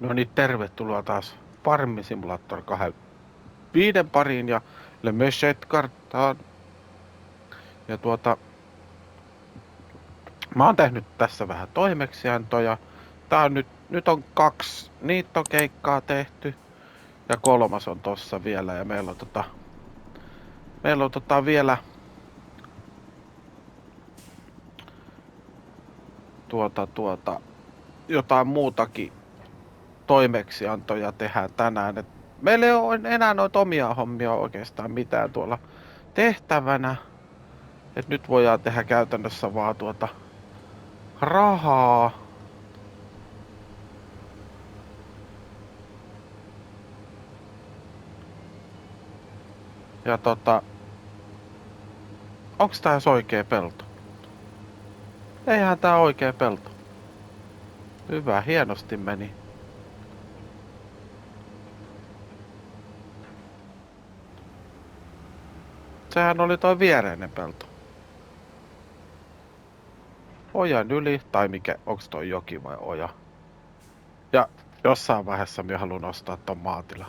No niin, tervetuloa taas Farming Simulator 5 pariin ja Le Mechet-karttaan. Ja mä oon tehnyt tässä vähän toimeksiantoja. Tää on nyt on 2 niittokeikkaa tehty ja 3 on tossa vielä. Ja meillä on vielä jotain muutakin toimeksiantoja tehdään tänään. Et meillä ei ole enää noita omia hommia oikeastaan mitään tuolla tehtävänä. Et nyt voidaan tehdä käytännössä vaan rahaa. Ja onks tää edes oikee pelto? Eihän tää oikee pelto. Hyvä, hienosti meni. Sehän oli toi viereinen pelto. Ojan yli, tai onks toi joki vai oja? Ja jossain vaiheessa minä haluan ostaa ton maatila.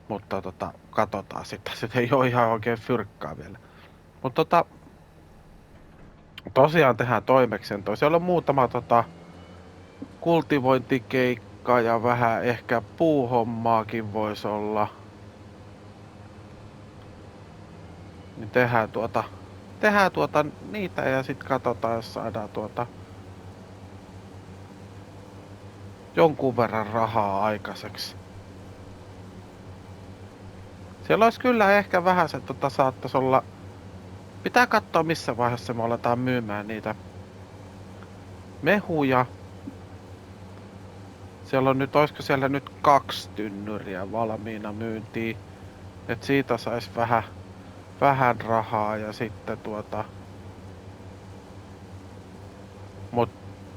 Mutta katsotaan sitten, se ei oo ihan oikein fyrkkaa vielä. Mutta tosiaan tehdään toimeksiantoja. Siellä on muutama kultivointikeikka ja vähän ehkä puuhommaakin voisi olla. Niin tehdään niitä ja sit katsotaan, jos saadaan jonkun verran rahaa aikaiseksi. Siellä olisi kyllä ehkä vähän se saattaisi olla. Pitää katsoa missä vaiheessa me aletaan myymään niitä mehuja. Siellä on nyt, olisiko siellä nyt 2 tynnyriä valmiina myyntiin. Et siitä sais vähän rahaa ja sitten mut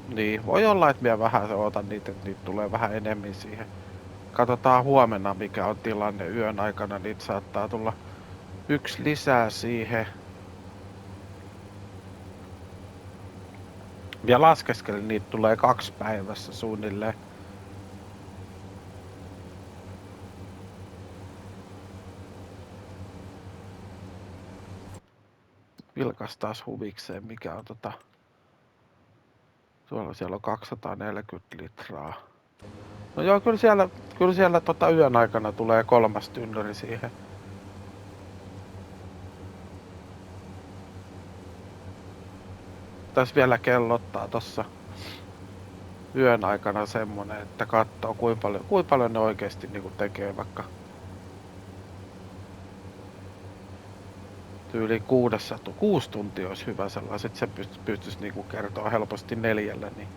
niin, voi olla että minä vähän se otan niitä, että niitä tulee vähän enemmän siihen. Katsotaan huomenna mikä on tilanne yön aikana, niitä saattaa tulla 1 lisää siihen. Ja laskeskelin, niitä tulee 2 päivässä suunnilleen. Vilkas taas huvikseen, mikä on siellä on 240 litraa. No joo, kyllä siellä yön aikana tulee 3 tynnyri siihen. Tässä vielä kellottaa tossa yön aikana semmonen, että katsoo kuinka paljon ne oikeesti niinku tekee vaikka yli 6 tuntia olisi hyvä sellaiset, se pystyisi niinku kertoa helposti 4, niin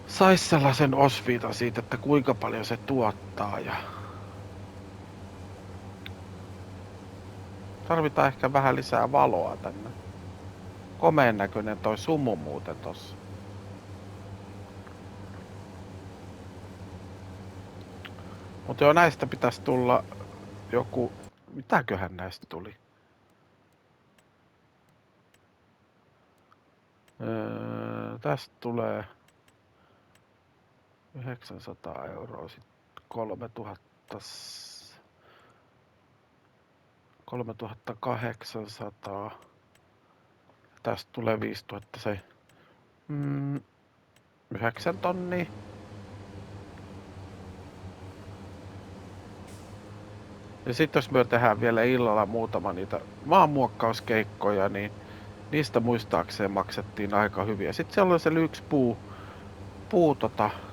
sais sellaisen osviitan siitä, että kuinka paljon se tuottaa ja tarvitaan ehkä vähän lisää valoa tänne. Komeen näköinen toi sumu muuten tossa. Mutta joo, näistä pitäisi tulla joku. Mitäköhän näistä tuli? Tästä tulee 900 €, sit 3800. Tästä tulee 5000 se 9 tonnia. Ja sitten jos me tehdään vielä illalla muutama niitä maanmuokkauskeikkoja, niin niistä muistaakseen maksettiin aika hyviä. Sitten siellä oli se yksi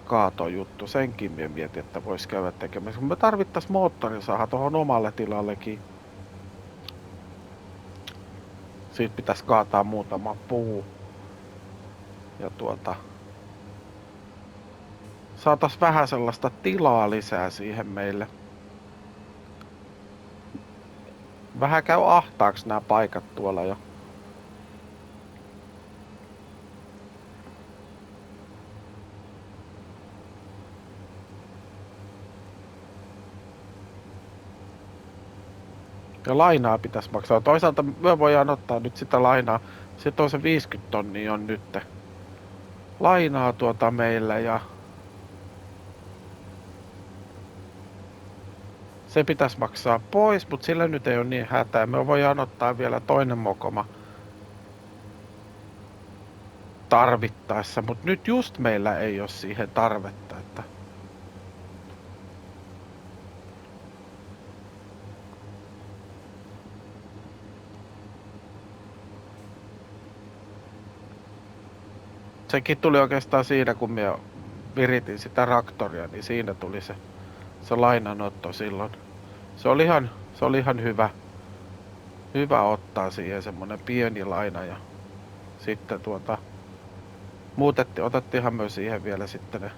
kaatojuttu, senkin minä mietin, että vois käydä tekemässä. Kun me tarvittais moottori saada tuohon omalle tilallekin. Siitä pitäisi kaataa muutama puu. Ja saatais vähän sellaista tilaa lisää siihen meille. Vähän käy ahtaaks nämä paikat tuolla jo. Ja lainaa pitäisi maksaa. Toisaalta me voidaan ottaa nyt sitä lainaa. Sitten on se 50 tonnia on nyt lainaa meillä ja Se pitäisi maksaa pois, mutta sillä nyt ei ole niin hätää. Me voidaan ottaa vielä toinen mokoma tarvittaessa, mutta nyt just meillä ei ole siihen tarvetta. Että sekin tuli oikeastaan siinä, kun minä viritin sitä raktoria, niin siinä tuli se lainanotto silloin. Se oli ihan hyvä ottaa siihen semmonen pieni laina ja sitten otettiinhan myös siihen vielä sitten ne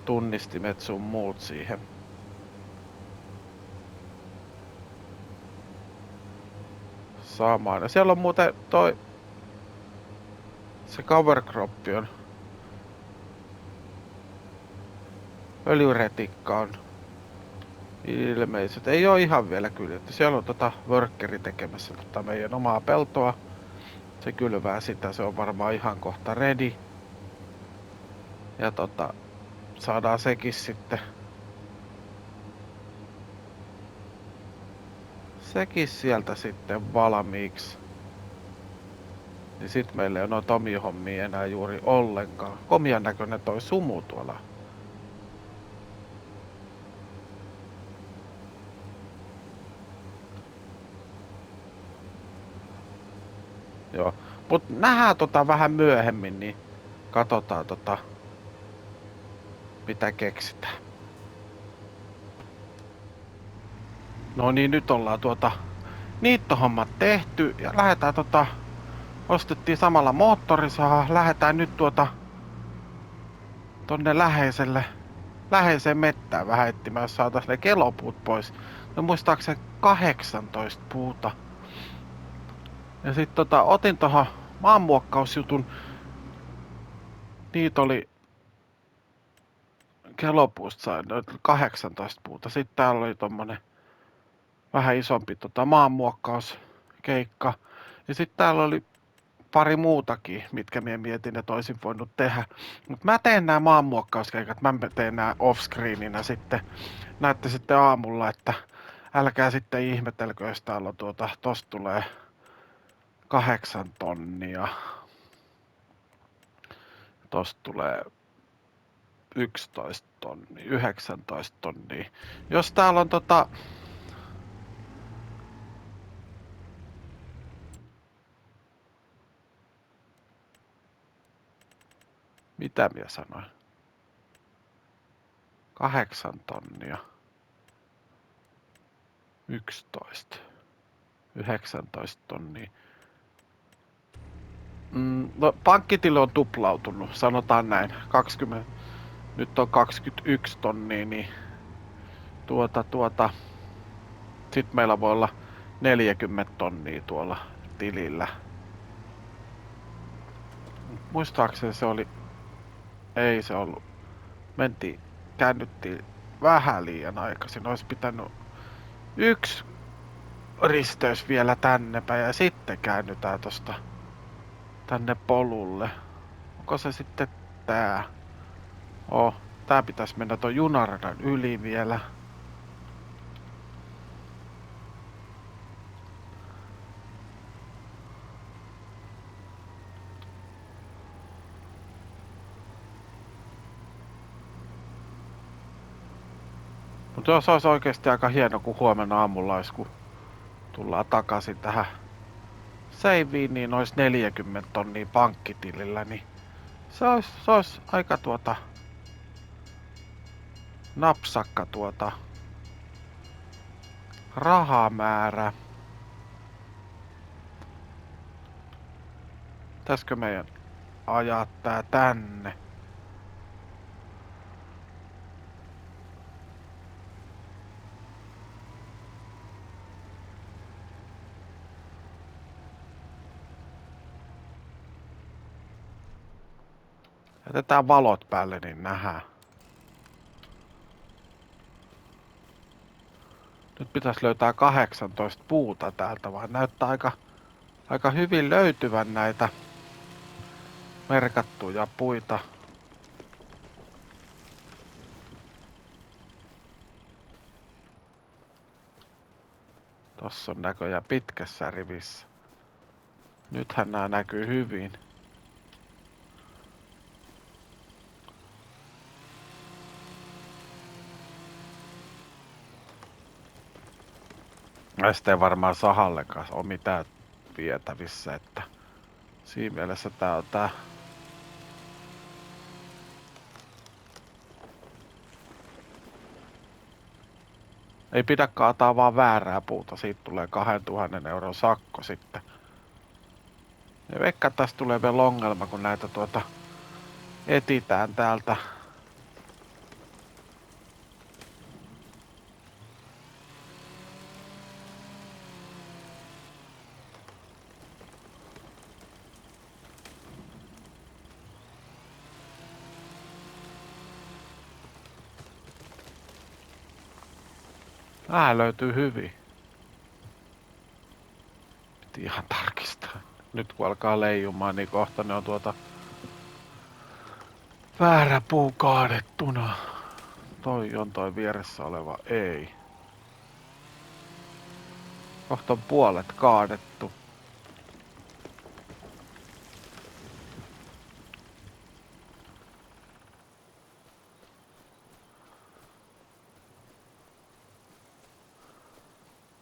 tunnistimet sun muut siihen. Saamaan. Ja siellä on muuten se covercroppi on öljyretikka on ilmeiset. Ei oo ihan vielä kyljetty. Siellä on workeri tekemässä meidän omaa peltoa. Se kylvää sitä. Se on varmaan ihan kohta ready. Ja saadaan sekin sitten. Sekin sieltä sitten valmiiksi. Niin sit meillä ei oo noita omia hommia enää juuri ollenkaan. Komian näköinen toi sumu tuolla. Joo. Mut nähdään vähän myöhemmin, niin katsotaan mitä keksitään. No niin, nyt ollaan niittohommat tehty ja lähdetään ostettiin samalla moottorisaha. Lähdetään nyt tonne läheiseen mettään vähän etsimään, jos saatais ne kelopuut pois. No muistaakseni 18 puuta. Ja sit otin tohon maanmuokkausjutun. Niitä oli kelopuusta sain 18 puuta. Sitten täällä oli tommonen vähän isompi maanmuokkauskeikka. Ja sitten täällä oli pari muutakin, mitkä minä mietin, että olisin voinut tehdä. Mut mä teen nämä maanmuokkauskeikat, mä teen nämä offscreeninä sitten. Näette sitten aamulla, että älkää sitten ihmetelkö, jos täällä on tosta tulee 8 tonnia. Tosta tulee 11 tonnia, 19 tonnia. Jos täällä on mitä minä sanoin? 8 tonnia. 11. 19 tonnia. No, pankkitili on tuplautunut, sanotaan näin. 20, nyt on 21 tonnia, niin sit meillä voi olla 40 tonnia tuolla tilillä. Muistaakseni se oli, ei se ollut, käännyttiin vähän liian aikaisin. Olisi pitänyt yksi risteys vielä tännepäin ja sitten käännytään tosta tänne polulle. Onko se sitten tää? Tää pitäisi mennä ton junaradan yli vielä. Mutta se olisi oikeesti aika hieno, kun huomenna aamulla olisi, kun tullaan takaisin tähän saveen, niin olisi 40 tonnia pankkitilillä, niin se olisi aika napsakka rahamäärä. Pitäisikö meidän ajaa tää tänne? Jätetään valot päälle, niin nähdään. Nyt pitäisi löytää 18 puuta täältä, vaan näyttää aika hyvin löytyvän näitä merkattuja puita. Tossa on näköjään pitkässä rivissä. Nythän nää näkyy hyvin. Näistä ei varmaan sahallekaan ole mitään vietävissä, että siinä mielessä tää on tää. Ei pidä kaataa vaan väärää puuta, siitä tulee 2000 euron sakko sitten. Ja veikkaa, että tästä tulee vielä ongelma, kun näitä etitään täältä. Löytyy hyvin. Piti ihan tarkistaa. Nyt kun alkaa leijumaan, niin kohta ne on väärä puu kaadettuna. Toi on toi vieressä oleva, ei. Kohta on puolet kaadettu.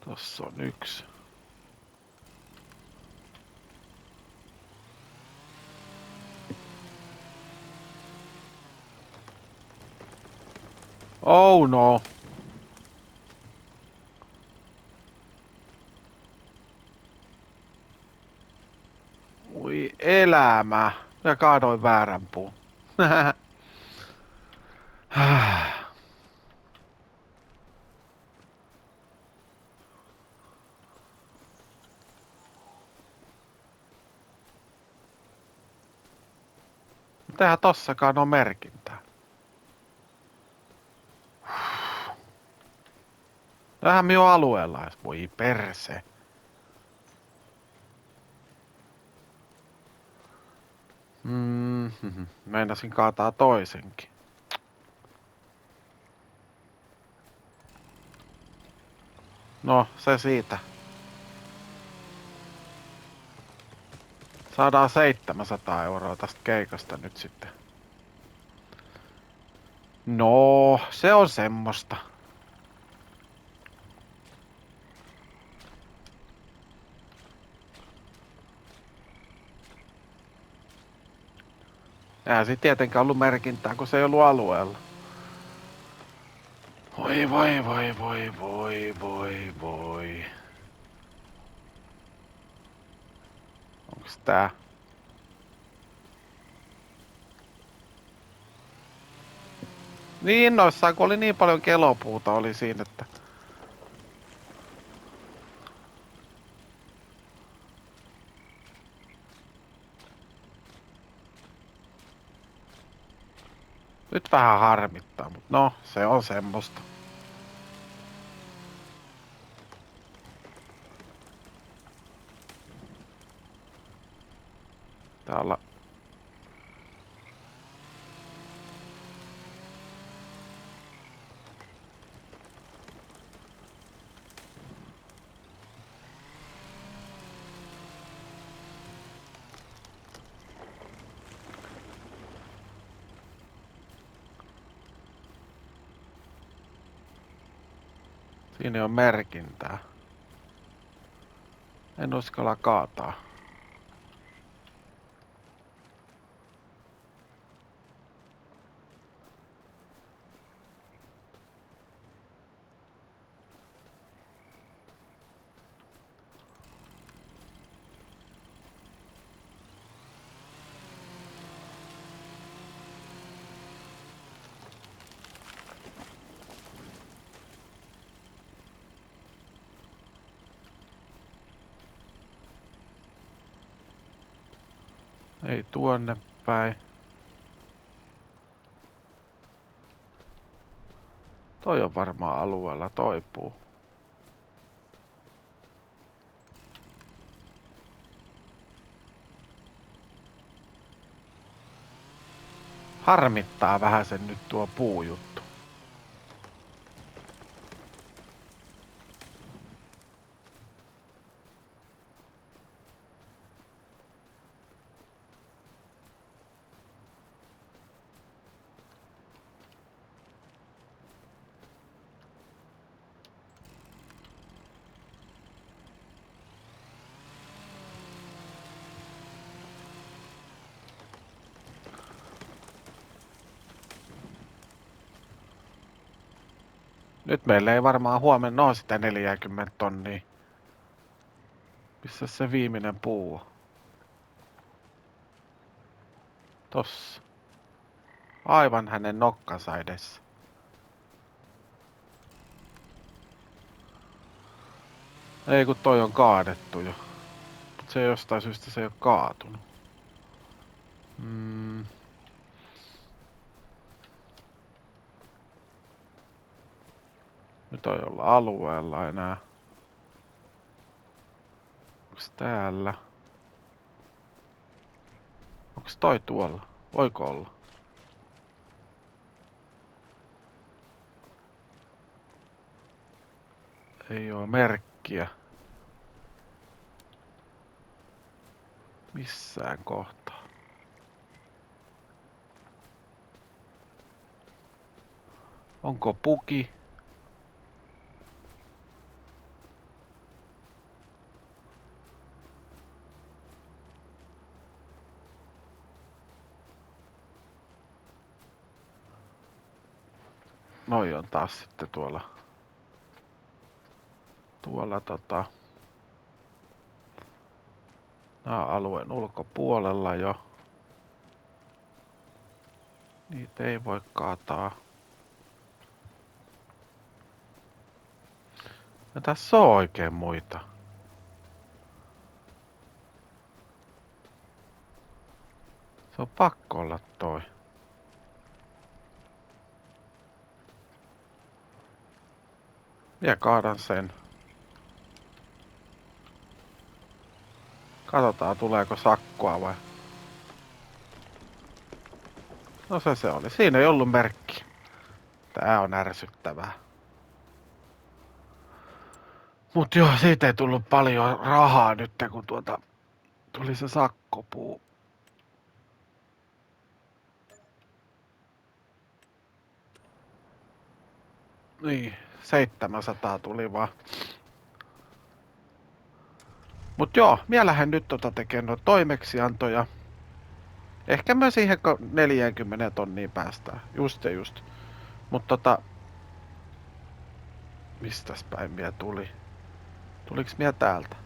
Tossa on yksi. Oh no. Ui elämä. Ja kaadoin väärän puun. Mitähän tossakaan on merkintää? Tämähän minun alueella, voi perse. Meinasin kaataa toisenkin. No, se siitä. Saadaan 700 euroa tästä keikasta nyt sitten. No, se on semmoista. Eihän se tietenkään ollut merkintää, kun se ei ollut alueella. Voi. Onks tää? Niin noissaan, kun oli niin paljon kelopuuta oli siinä, että... Nyt vähän harmittaa, mutta no, se on semmoista. Täällä... Siinä on merkintää. En uskalla kaataa. Ei tuonne päin. Toi on varmaan alueella toi puu. Harmittaa vähän sen nyt tuo puujuttu. Nyt meillä ei varmaan huomenna ole sitä 40 tonnia. Missä se viimeinen puu on? Tossa. Aivan hänen nokkansa edessä. Ei kun toi on kaadettu jo. Mut se jostain syystä se ei oo kaatunut. Nyt ei olla alueella enää. Onks täällä? Onks toi tuolla? Voiko olla? Ei oo merkkiä. Missään kohtaa. Onko puki? Noi on taas sitten tuolla nää alueen ulkopuolella jo. Niitä ei voi kaataa. Ja tässä on oikein muita. Se on pakko olla toi. Ja kaadan sen. Katsotaan tuleeko sakkoa vai. No se oli. Siinä ei ollut merkki. Tää on ärsyttävää. Mut joo, siitä ei tullut paljon rahaa nyt, kun tuli se sakkopuu. Niin, 700 tuli vaan. Mut joo, mä lähden nyt tekemään noita toimeksiantoja. Ehkä mä siihen 40 tonniin päästään. Just. Mut mistäs päin mie tuli? Tuliks mie täältä?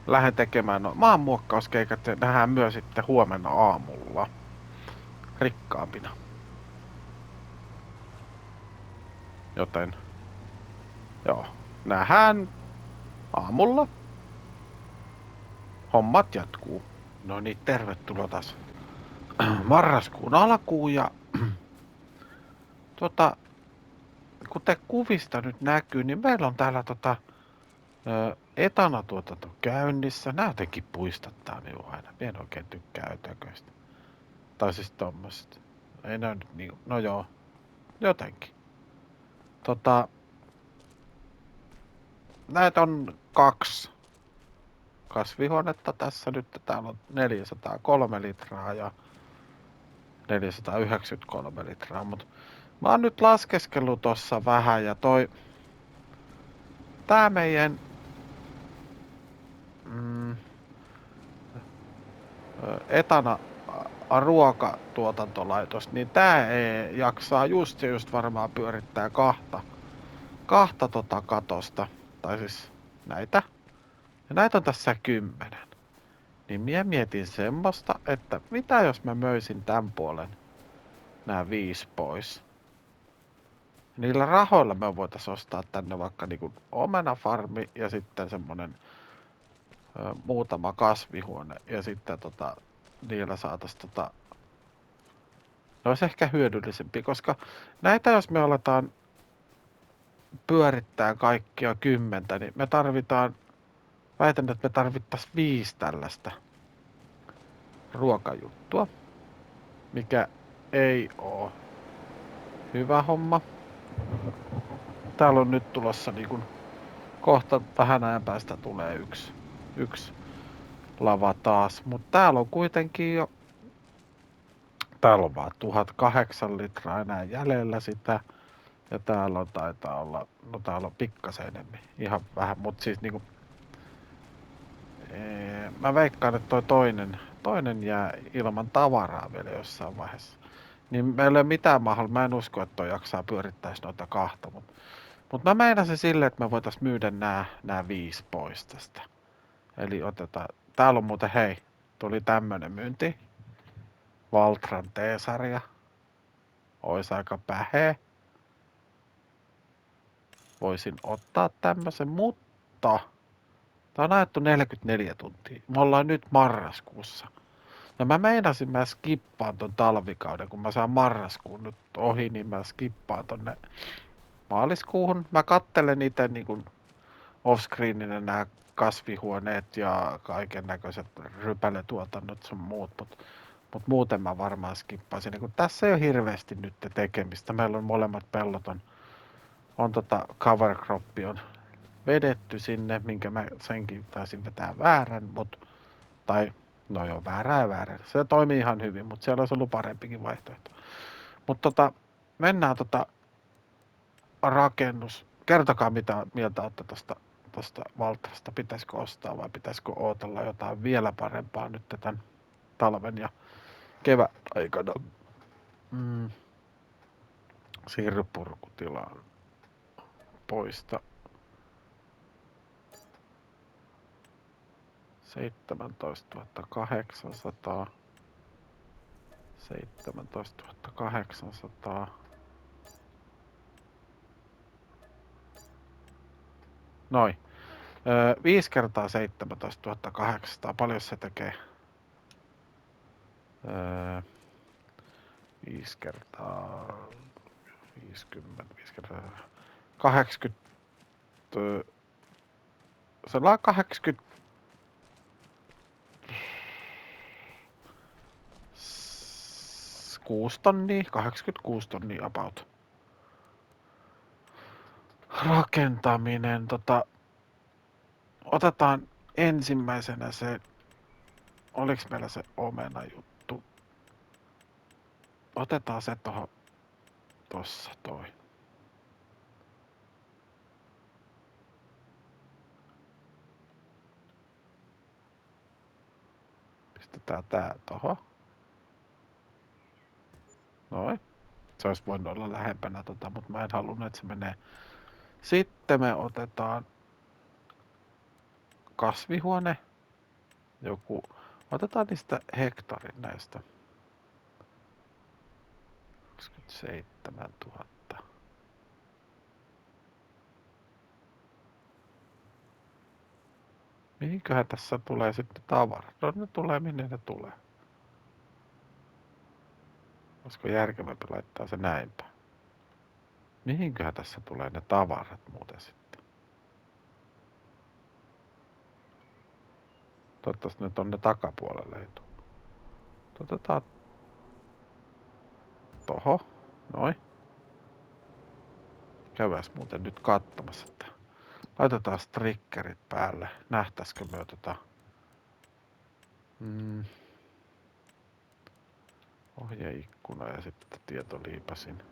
Lähden tekemään maanmuokkauskeikat ja nähdään myös sitten huomenna aamulla. Rikkaampina. Joten joo, nähdään aamulla. Hommat jatkuu. No niin, tervetuloa taas marraskuun alkuun ja kuten kuvista nyt näkyy, niin meillä on täällä etanatuotanto käynnissä. Nää jotenkin puistattaa minua aina. Mä en oikein tykkää ötököistä. Tai siis tommosesta. Ei nää nyt niin. No joo. Jotenkin. Näitä on 2 kasvihuonetta tässä nyt. Täällä on 403 litraa ja 493 litraa. Mut mä oon nyt laskeskellut tossa vähän ja tää meidän etana ruokatuotantolaitos, niin tää ei jaksaa just varmaan pyörittää kahta katosta. Tai siis näitä. Ja näitä on tässä 10. Niin minä mietin semmoista, että mitä jos mä möisin tän puolen nää 5 pois. Niillä rahoilla me voitais ostaa tänne vaikka niinku omenafarmi ja sitten semmonen muutama kasvihuone ja sitten niillä saatais ne ois ehkä hyödyllisempi, koska näitä jos me aletaan pyörittää kaikkia 10, niin me väitän, että me tarvittais 5 tällaista ruokajuttua, mikä ei oo hyvä homma. Täällä on nyt tulossa niin kohta vähän ajan päästä tulee yksi lava taas, mutta täällä on kuitenkin jo, täällä on vaan 1008 litraa enää jäljellä sitä, Ja täällä on taitaa olla, no täällä on pikkasen enemmän. Ihan vähän, mut siis niinku... Mä veikkaan, että toi toinen jää ilman tavaraa vielä jossain vaiheessa. Niin meillä ei ole mitään mahdollista. Mä en usko, että toi jaksaa pyörittäisi noita kahta, mut mä meinasin silleen, että me voitais myydä nää 5 pois tästä. Eli otetaan, täällä on muuten hei, tuli tämmönen myynti. Valtran T-sarja. Ois aika päheä. Voisin ottaa tämmösen, mutta tää on ajettu 44 tuntia. Me ollaan nyt marraskuussa. Ja mä skippaan ton talvikauden, kun mä saan marraskuun nyt ohi, niin mä skippaan tonne maaliskuuhun. Mä kattelen itse niin offscreeninä nämä kasvihuoneet ja kaiken näköiset rypäletuotannot sun muut, mut muuten mä varmaan skippaisin. Niin kun tässä ei ole hirveästi nyt tekemistä. Meillä on molemmat pellot on cover croppi on vedetty sinne, minkä mä senkin taisin vetää väärän, tai no joo, väärää. Se toimii ihan hyvin, mutta siellä olisi ollut parempikin vaihtoehto. Mutta mennään rakennus. Kertokaa mitä mieltä olette tosta Valtrasta. Pitäisikö ostaa vai pitäisikö odotella jotain vielä parempaa nyt tämän talven ja kevään aikana. Siirry purkutilaan. Poista. 17 800. 17 800. Noin. 5 kertaa 17 800. Paljon se tekee? 5 kertaa 50. 5 kertaa 80. Se on 80. 6 tonnia, 86 tonnia about. Rakentaminen, otetaan ensimmäisenä se, oliks meillä se omena juttu? Otetaan se tossa toi. Pistetään tää tohon. Noin. Se olisi voinut olla lähempänä mutta mä en halunnut, että se menee. Sitten me otetaan kasvihuone. Otetaan niistä hehtaarin näistä. 27 000. Mihinköhän tässä tulee sitten tavara? No ne tulee minne ne tulee. Olisiko järkevämpi laittaa se näinpä? Mihinköhän tässä tulee ne tavarat muuten sitten? Toivottavasti ne tonne takapuolelle ei tule. Otetaan toho. Noin. Käydään muuten nyt katsomassa, että laitetaan triggerit päälle. Nähtäisikö me ohjeikkuna ja sitten tietoliipasin.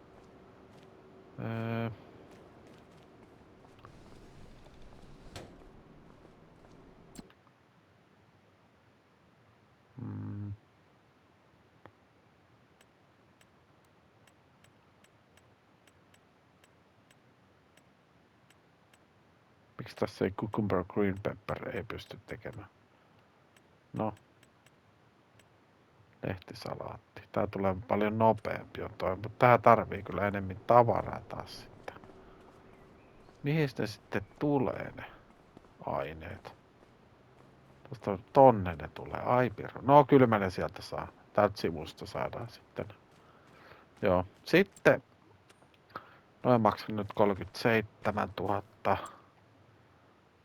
Miksi tässä ei cucumber green pepper ei pysty tekemään? No. Lehtisalaatti. Tää tulee paljon nopeampi on toi, mutta tää tarvii kyllä enemmän tavaraa taas sitten. Mihin ne sitten tulee ne aineet? Tuosta tonne ne tulee, ai piru. No kyllä mä ne sieltä saan. Tältä sivusta saadaan sitten. Joo, sitten noin maksan nyt 37 000.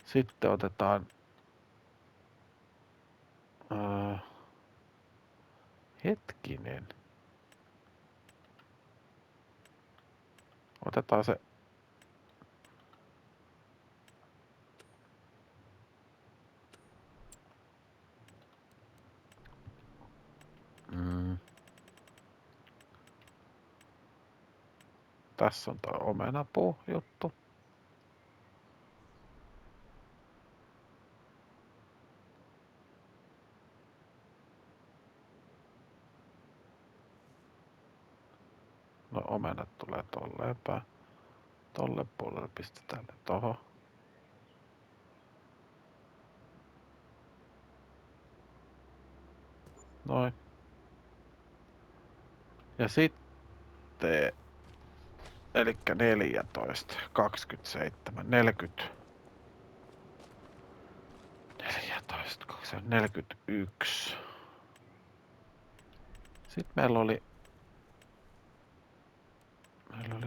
Sitten otetaan hetkinen. Otetaan se Tässä on tuo omenapuu juttu. No omenat tulee tolleen päin. Tolle puolelle pistetään ne tohon. Noin. Ja sitten, elikkä 14, 27, 40. 14, 41. Sitten meillä oli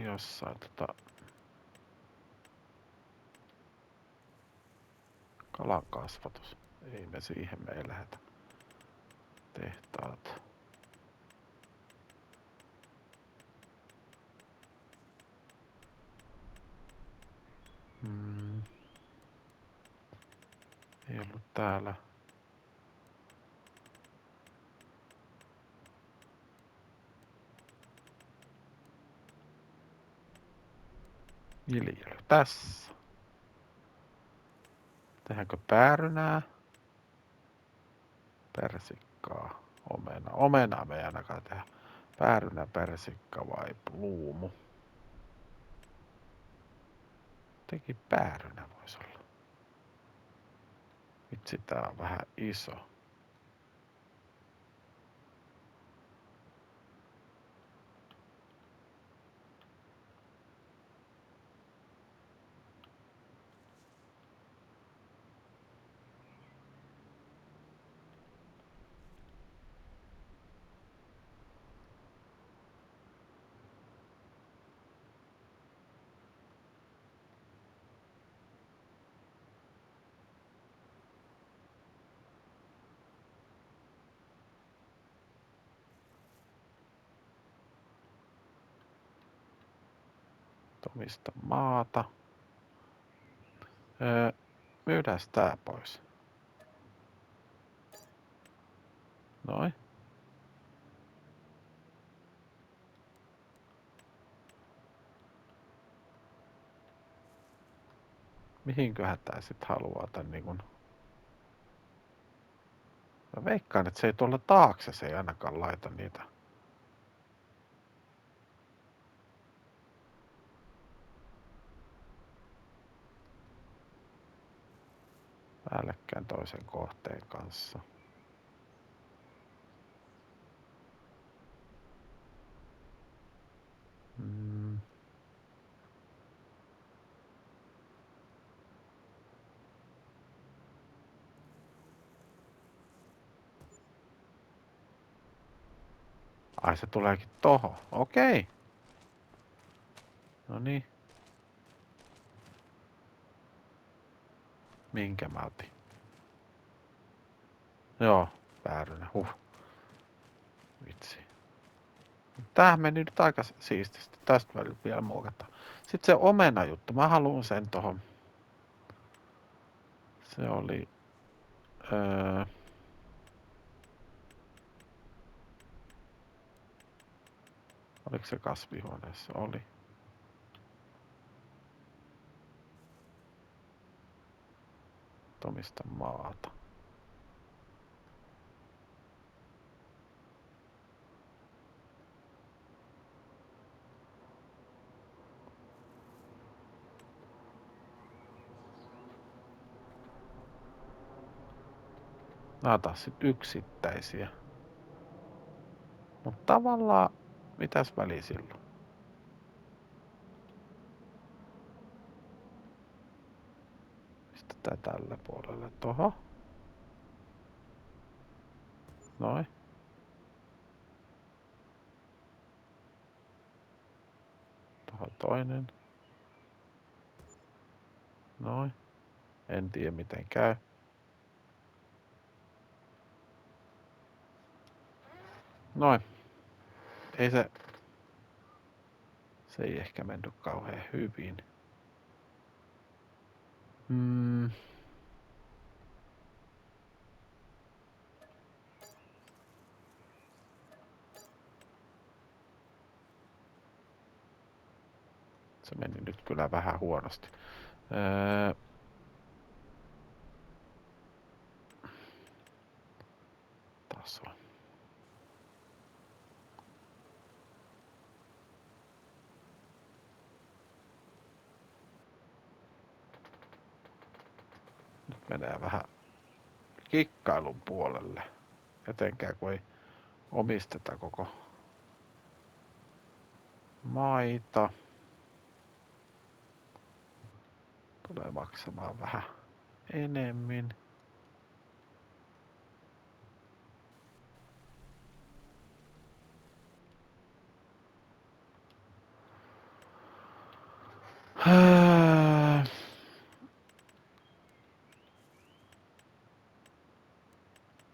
jossain kalan kasvatus. Ei me siihen me ei lähetä. Tehtaat. Ei ollut täällä. Viljely tässä. Tehdäänkö päärynää? Persikkaa. Omena. Omenaa me ei ainakaan tehdä. Päärynä, persikka vai pluumu? Jotenkin päärynä voisi olla. Vitsi, tää on vähän iso. Tomista maata. Myydään tää pois. Noin. Mihinköhän tää sit haluaa tän niinkun... Mä veikkaan, että se ei tuolla taakse se ei ainakaan laita niitä. Päällekkäin toisen kohteen kanssa. Ai se tuleekin tohon. Okei. No niin. Minkä mä otin? Joo, päärynä. Vitsi. Tämähän meni nyt aika siististi. Tästä vielä muokataan. Sitten se omena juttu. Mä haluan sen tohon. Se oli... Oliko se kasvihuoneessa? Oli. Tomista maata. Nää taas sit yksittäisiä. Mutta tavallaan, mitäs väliä silloin? Pistetään tällä puolella tohon. Noin. Tohon toinen. Noin. En tiedä miten käy. Noin. Ei se... Se ei ehkä mennyt kauhean hyvin. Se meni nyt kyllä vähän huonosti. Taso. Nyt menee vähän kikkailun puolelle. Etenkään kun ei omisteta koko maita. Tulee maksamaan vähän enemmän.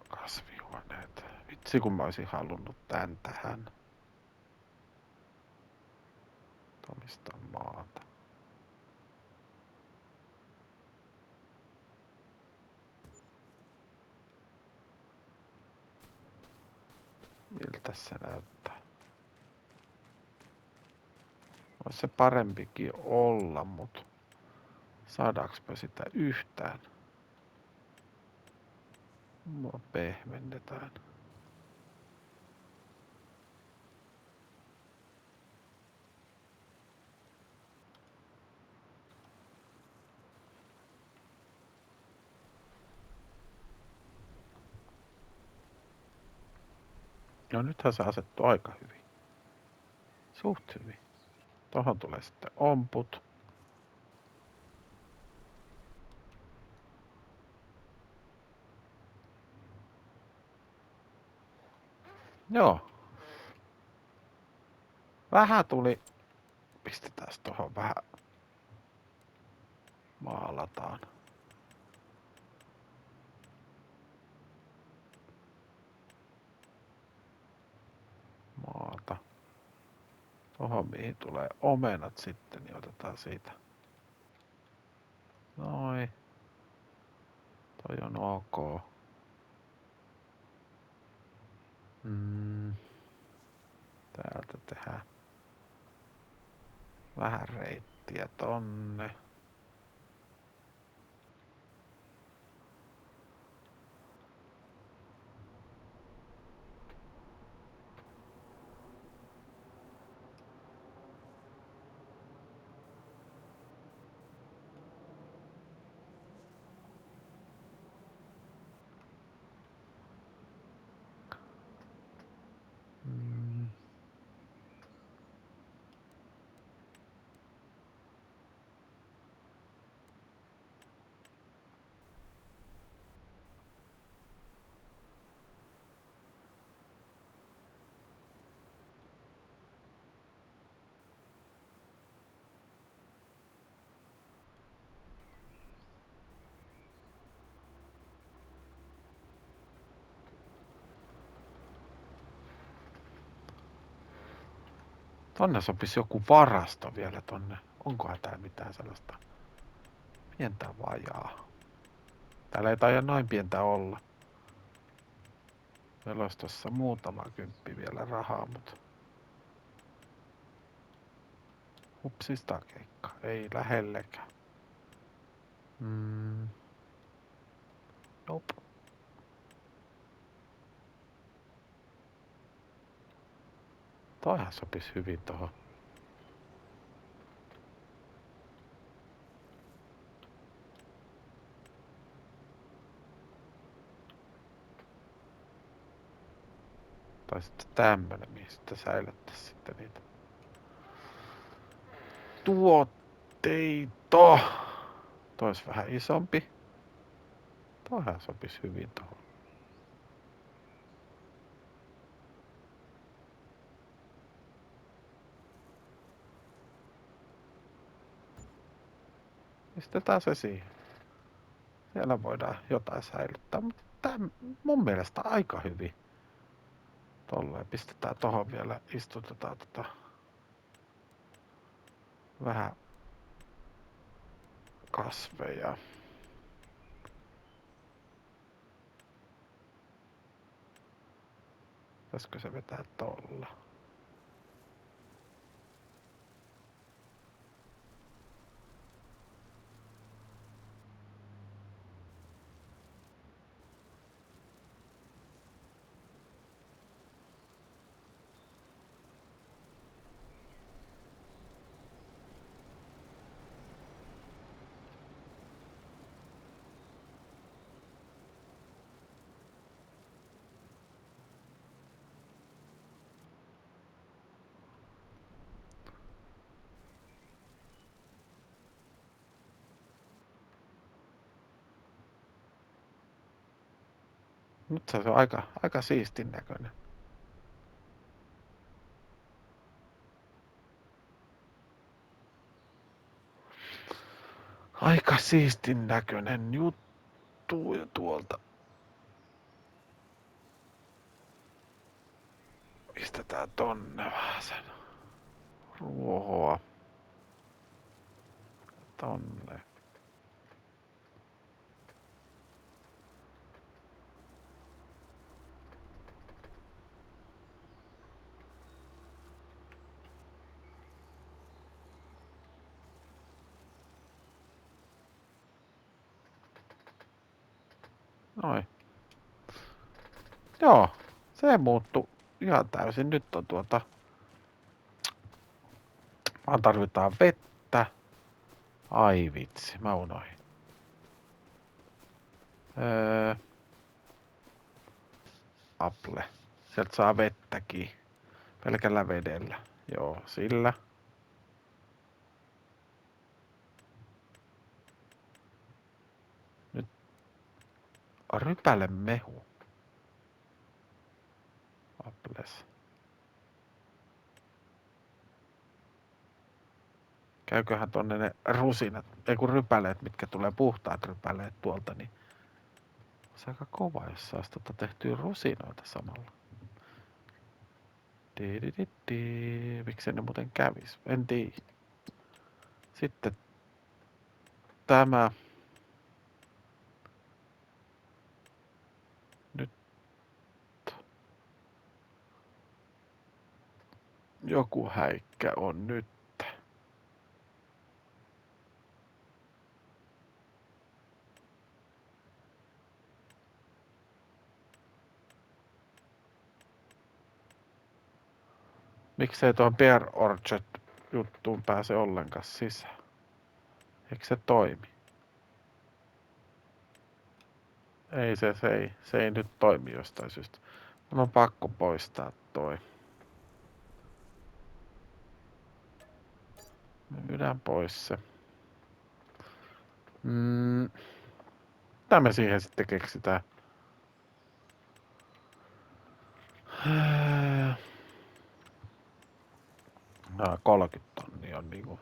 Kasvihuoneet. Vitsi kun mä olisin halunnut tän tähän. Omistaa maata. Miltä se näyttää? Voisi se parempikin olla, mutta saadaanko sitä yhtään? Mua pehmennetään. No nythän se asettuu aika hyvin. Suht hyvin. Tohon tulee sitten omput. Joo. Vähän tuli. Pistetään tohon vähän. Maalataan. Maata. Tohon mihin tulee omenat sitten, niin otetaan siitä. Noin. Toi on ok. Täältä tehdään vähän reittiä tonne. Tonne sopisi joku varasto vielä tonne. Onkohan tää mitään sellaista pientä vajaa? Täällä ei taida noin pientä olla. Meillä olisi tossa muutama kymppi vielä rahaa, mutta... Hupsista keikka. Ei lähellekään. Nope. Toihan sopisi hyvin tohon. Tai sitten tämmönen, mistä säilyttäisi sitten niitä tuotteita. Tois vähän isompi. Toihan sopisi hyvin tohon. Pistetään se siihen. Siellä voidaan jotain säilyttää, mutta tää mun mielestä aika hyvin. Tolleen pistetään tohon vielä, istutetaan vähän kasveja. Pitäisikö se vetää tolla? Nyt se on aika siistin näköinen. Aika siistin näköinen juttu ja tuolta. Pistetään tonne vähän sen ruohoa. Tonne. Noin. Joo, se muuttuu ihan täysin. Nyt on vaan tarvitaan vettä. Ai vitsi, mä unohdin. Apple. Sieltä saa vettäkin. Pelkällä vedellä. Joo, sillä. Nyt rypäle mehu. Apples. Käyköhän tonne ne rusinat, ei kun rypäleet, mitkä tulee puhtaat rypäleet tuolta, niin se on aika kova, jos saisi tehtyä rusinoita samalla. Miksi ne muuten kävis? En tiedä. Sitten tämä. Nyt. Joku häikkä on nyt. Miksei tuon Bear Orchard juttuun pääse ollenkaan sisään? Eikö se toimi? Ei se ei nyt toimi jostain syystä. Mun on pakko poistaa toi. Myydään pois se. Mitä me siihen sitten keksitään? 30 tonnia on niinku.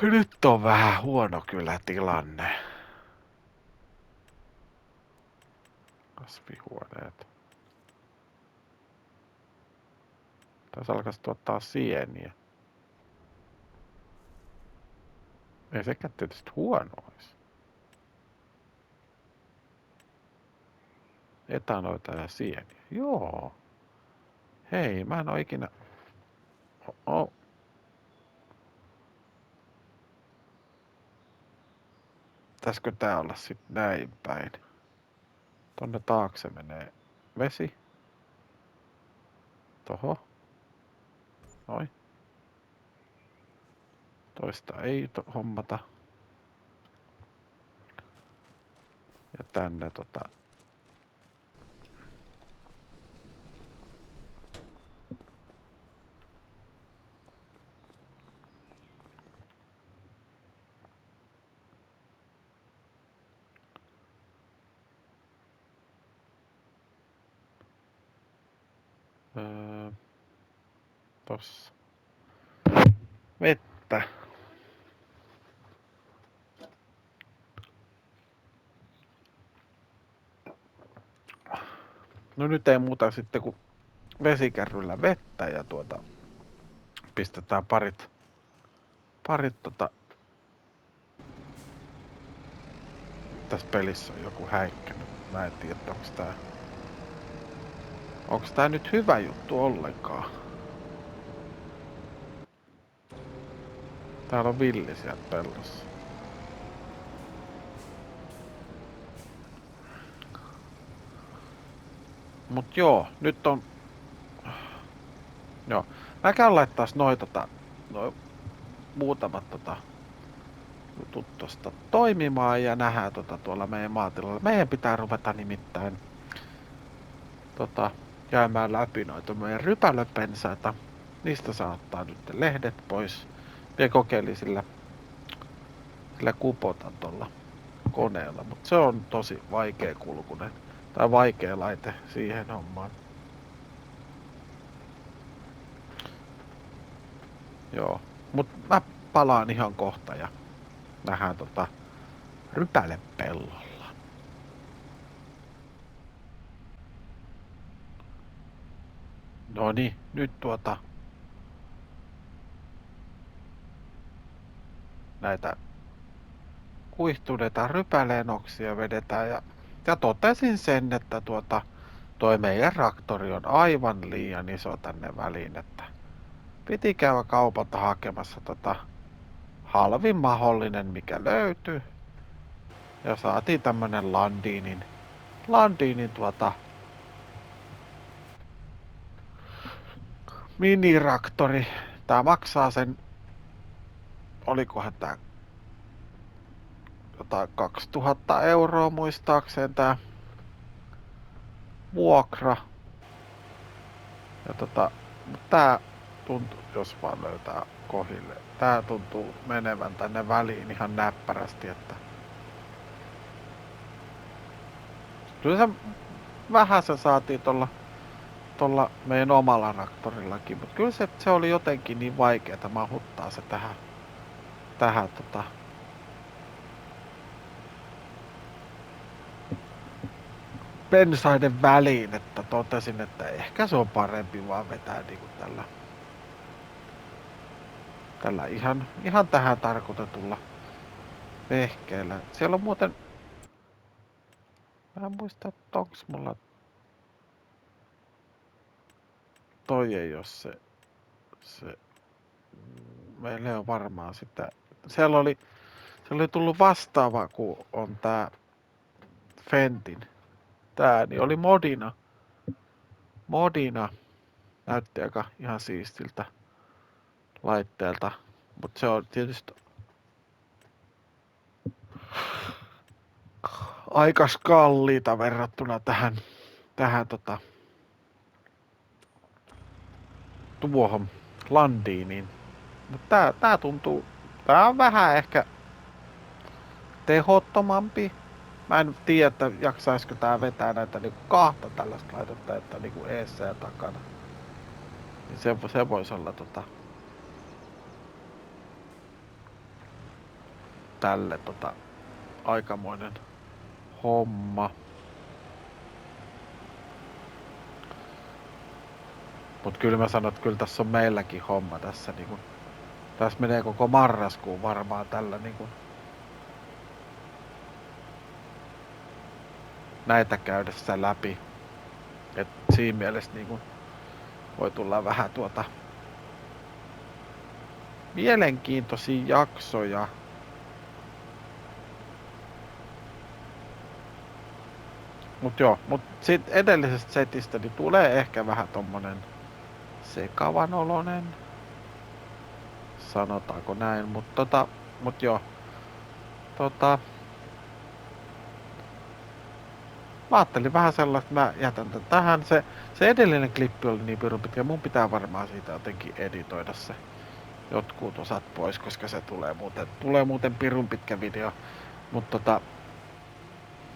Nyt on vähän huono kyllä tilanne. Kasvihuoneet. Tässä alkaisi tuottaa sieniä. Ei sekään tietysti huono olisi. Etanoita ja sieniä. Joo. Hei, mä en oo ikinä. Pitäisikö tää olla sit näin päin? Tonne taakse menee vesi. Toho. Noin. Toista ei hommata. Ja tänne tossa. Vettä. No nyt ei muuta sitten kuin vesikärryllä vettä ja pistetään parit tässä pelissä on joku häikkänyt. Mä en tiedä, onks tää nyt hyvä juttu ollenkaan. Täällä on villi sieltä pellossa. Mut joo, nyt on. Joo. Mä käyn laittaa noi muutamat jutut tosta toimimaan ja nähdään tuolla meidän maatilalla. Meidän pitää ruveta nimittäin käymään läpi noita meidän rypälöpensaita. Niistä saa ottaa nyt lehdet pois. Mie kokeilin sillä kupotan tuolla koneella, mutta se on tosi vaikea kulkunen. Tai vaikea laite siihen hommaan. Joo, mut mä palaan ihan kohta ja nähdään rypälepellolla. No niin, nyt näitä kuihtuneita rypäleenoksia vedetään ja totesin sen, että toi meidän traktori on aivan liian iso tänne väliin, että piti käydä kaupalta hakemassa halvin mahdollinen mikä löytyy. Ja saatiin tämmönen Landinin miniraktori. Tää maksaa sen, olikohan tää jotain 2000 € muistaakseen tää vuokra. Ja tää tuntuu, jos vaan löytää kohille. Tää tuntuu menevän tänne väliin ihan näppärästi, että kyllä se vähän se saatiin tolla meidän omalla traktorillakin, mutta kyllä se oli jotenkin niin vaikeeta mahuttaa se tähän pensaiden väliin, että totesin, että ehkä se on parempi vaan vetää niinku tällä ihan tähän tarkoitetulla vehkeellä. Siellä on muuten, mä en muista, että onks mulla toi ei oo se meillä on varmaan sitä. Siellä oli tullut vastaava, kun on tää Fentin. Tää niin oli modina. Näytti aika ihan siistiltä laitteelta. Mut se on tietysti aika kalliita verrattuna tähän tuohon Landiniin. Mut tää tuntuu, tää on vähän ehkä tehottomampi. Mä en tiedä, että jaksaisiko tää vetää näitä niinku kahta tällaista laitetta, että niinku eessä ja takana. Niin se voisi olla tälle aikamoinen homma. Mut kyllä mä sanon, että kyllä tässä on meilläkin homma tässä niinku. Tässä menee koko marraskuun varmaan tällä niinku näitä käydessä läpi. Et siinä mielessä niinku voi tulla vähän mielenkiintoisia jaksoja. Mut sit edellisestä setistä niin tulee ehkä vähän tommonen sekavan olonen. Sanotaanko näin, mut mä ajattelin vähän sellaista, että mä jätän tähän. Se edellinen klippi oli niin pirun pitkä, mun pitää varmaan siitä jotenkin editoida se jotkut osat pois, koska se tulee muuten pirun pitkä video. Mutta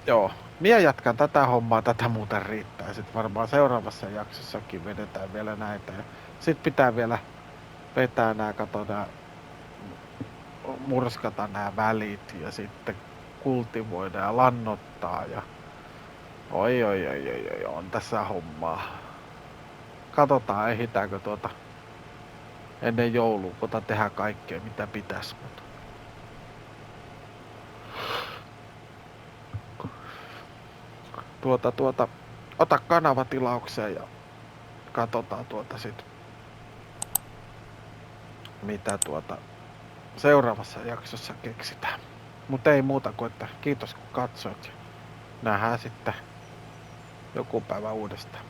joo, minä jatkan tätä hommaa, tätä muuten riittää. Sitten varmaan seuraavassa jaksossakin vedetään vielä näitä. Ja sit pitää vielä vetää murskata nämä välit ja sitten kultivoida ja lannottaa ja oi, on tässä hommaa. Katsotaan, ehditäänkö ennen joulua tehdä kaikkea mitä pitäisi. Ota kanavatilaukseen ja katsotaan sit mitä seuraavassa jaksossa keksitään. Mutta ei muuta kuin, että kiitos kun katsoit ja nähdään sitten joku päivä uudestaan.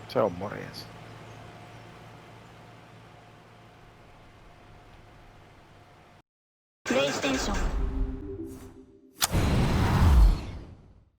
Se on morjens. PlayStation 정도.